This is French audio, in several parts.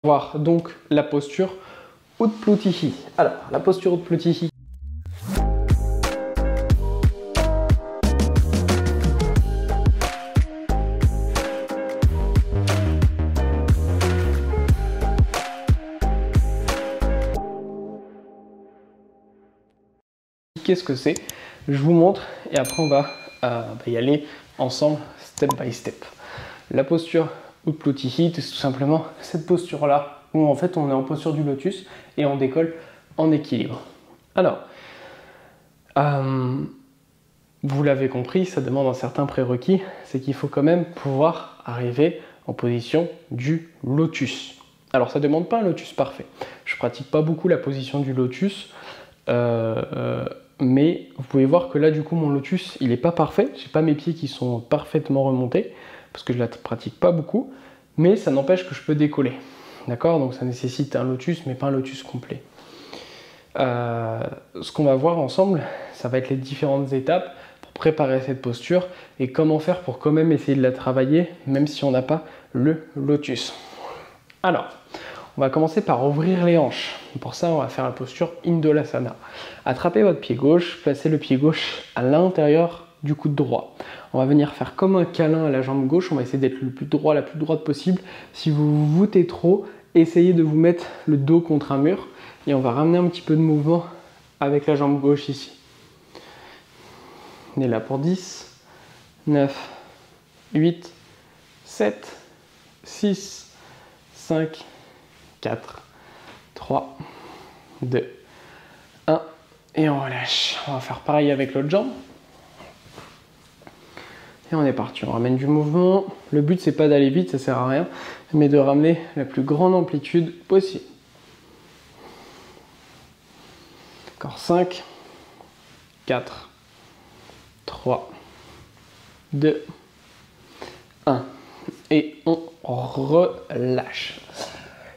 Voir donc la posture Utplutihi. Alors, la posture Utplutihi. Qu'est-ce que c'est? Je vous montre et après on va y aller ensemble step by step. La posture Utplutihi, c'est tout simplement cette posture-là où en fait on est en posture du lotus et on décolle en équilibre. Alors, vous l'avez compris, ça demande un certain prérequis, c'est qu'il faut quand même pouvoir arriver en position du lotus. Alors ça ne demande pas un lotus parfait. Je ne pratique pas beaucoup la position du lotus, mais vous pouvez voir que là du coup mon lotus il n'est pas parfait. J'ai pas mes pieds qui sont parfaitement remontés parce que je la pratique pas beaucoup, mais ça n'empêche que je peux décoller. D'accord? Donc ça nécessite un lotus mais pas un lotus complet. Ce qu'on va voir ensemble, ça va être les différentes étapes pour préparer cette posture et comment faire pour quand même essayer de la travailler même si on n'a pas le lotus. Alors, on va commencer par ouvrir les hanches. Pour ça, on va faire la posture Indulasana. Attrapez votre pied gauche, placez le pied gauche à l'intérieur du coude droit. On va venir faire comme un câlin à la jambe gauche. On va essayer d'être le plus droit, la plus droite possible. Si vous vous voûtez trop, essayez de vous mettre le dos contre un mur. Et on va ramener un petit peu de mouvement avec la jambe gauche ici. On est là pour 10, 9, 8, 7, 6, 5, 4, 3, 2, 1. Et on relâche. On va faire pareil avec l'autre jambe. Et on est parti. On ramène du mouvement. Le but, c'est pas d'aller vite, ça sert à rien, mais de ramener la plus grande amplitude possible. Encore 5, 4, 3, 2, 1. Et on relâche.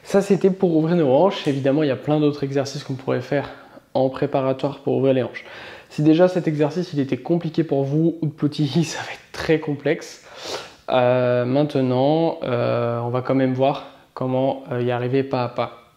Ça, c'était pour ouvrir nos hanches. Évidemment, il y a plein d'autres exercices qu'on pourrait faire en préparatoire pour ouvrir les hanches. Si déjà cet exercice il était compliqué pour vous, Utplutihi, ça va être très complexe. Maintenant, on va quand même voir comment y arriver pas à pas.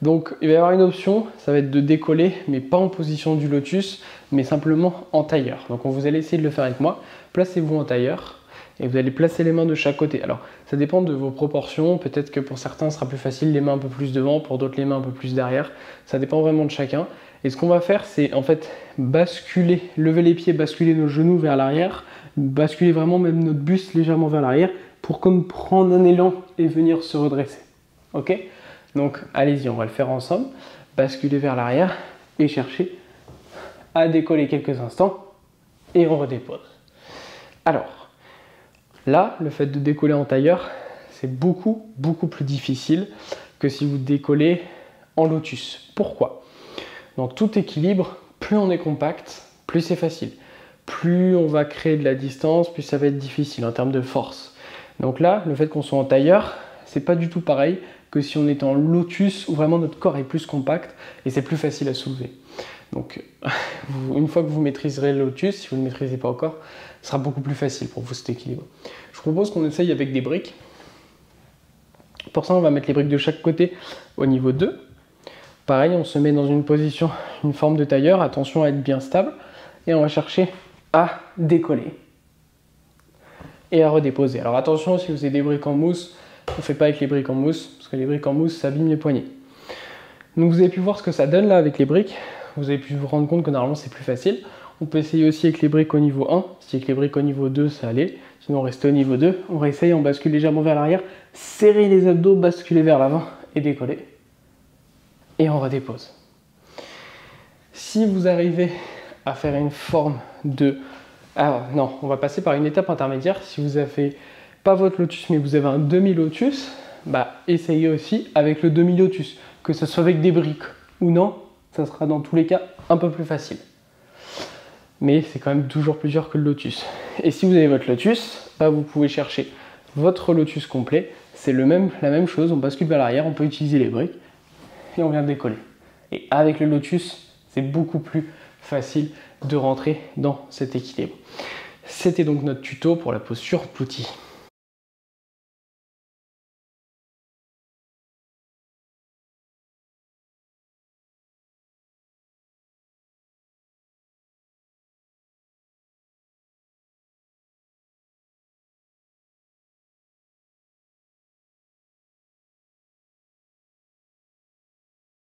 Donc il va y avoir une option, ça va être de décoller, mais pas en position du lotus, mais simplement en tailleur. Donc vous allez essayer de le faire avec moi. Placez-vous en tailleur et vous allez placer les mains de chaque côté. Alors ça dépend de vos proportions, peut-être que pour certains ce sera plus facile, les mains un peu plus devant, pour d'autres les mains un peu plus derrière. Ça dépend vraiment de chacun. Et ce qu'on va faire, c'est en fait basculer, lever les pieds, basculer nos genoux vers l'arrière, basculer vraiment même notre buste légèrement vers l'arrière pour comme prendre un élan et venir se redresser. Ok? Donc allez-y, on va le faire ensemble. Basculer vers l'arrière et chercher à décoller quelques instants et on redépose. Alors là, le fait de décoller en tailleur, c'est beaucoup plus difficile que si vous décollez en lotus. Pourquoi? Dans tout équilibre, plus on est compact, plus c'est facile. Plus on va créer de la distance, plus ça va être difficile en termes de force. Donc là, le fait qu'on soit en tailleur, c'est pas du tout pareil que si on est en lotus où vraiment notre corps est plus compact et c'est plus facile à soulever. Donc une fois que vous maîtriserez le lotus, si vous ne le maîtrisez pas encore, ce sera beaucoup plus facile pour vous cet équilibre. Je vous propose qu'on essaye avec des briques. Pour ça, on va mettre les briques de chaque côté au niveau 2. Pareil, on se met dans une position, une forme de tailleur, attention à être bien stable, et on va chercher à décoller et à redéposer. Alors attention, si vous avez des briques en mousse, on ne fait pas avec les briques en mousse, parce que les briques en mousse, ça abîme les poignets. Donc vous avez pu voir ce que ça donne là avec les briques, vous avez pu vous rendre compte que normalement c'est plus facile. On peut essayer aussi avec les briques au niveau 1, si avec les briques au niveau 2 ça allait, sinon on reste au niveau 2, on réessaye, on bascule légèrement vers l'arrière, serrer les abdos, basculer vers l'avant et décoller. Et on redépose. Si vous arrivez à faire une forme de... Alors non, on va passer par une étape intermédiaire. Si vous n'avez pas votre lotus mais vous avez un demi-lotus, essayez aussi avec le demi-lotus, que ce soit avec des briques ou non, ça sera dans tous les cas un peu plus facile. Mais c'est quand même toujours plus dur que le lotus. Et si vous avez votre lotus, vous pouvez chercher votre lotus complet. C'est la même chose, on bascule vers l'arrière, on peut utiliser les briques et on vient de décoller. Et avec le lotus, c'est beaucoup plus facile de rentrer dans cet équilibre. C'était donc notre tuto pour la posture Utplutihi.